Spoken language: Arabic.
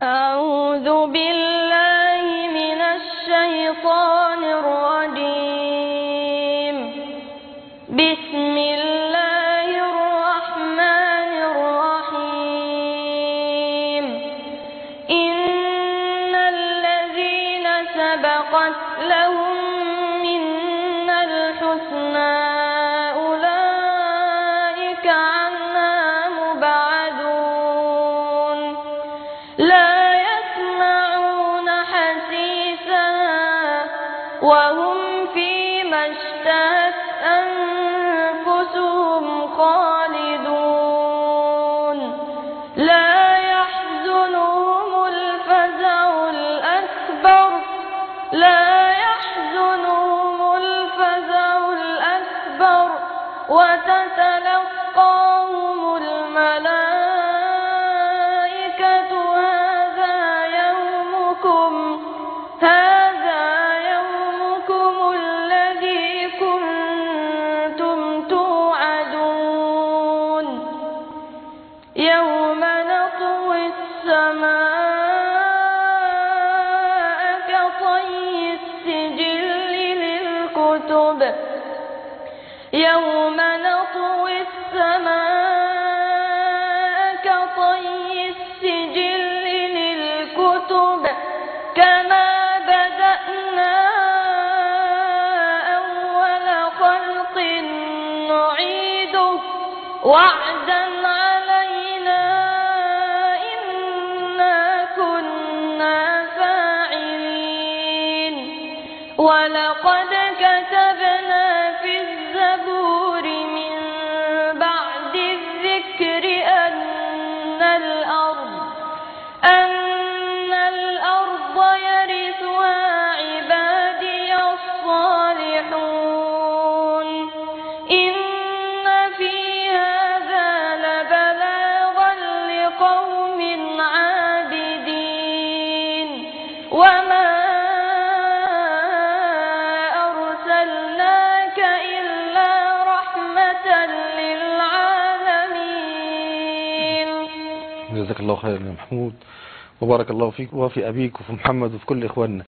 أعوذ بالله من الشيطان الرجيم. بسم الله الرحمن الرحيم. إن الذين سبقت لهم منا الحسنى أولئك عنها مبعدون. لا يسمعون حسيسها وهم فيما اشتهت أنفسهم خالدون. لا يحزنهم الفزع الأكبر وتتلقاهم الملائكة هذا يومكم الذي كنتم توعدون. يوم نطوي السماء كطي السجل للكتب كما بدأنا أول خلق نعيده وعدا علينا إنا كنا فاعلين. ولقد كتبنا في الزبور من بعد الذكر أن الأرض يرثها عبادي الصالحون. إن في هذا لبلاغا لقوم عابدين. وما أرسلناك إلا رحمة للعالمين. جزاك الله خيرا يا محمود، وبارك الله فيك وفي أبيك وفي محمد وفي كل إخواننا.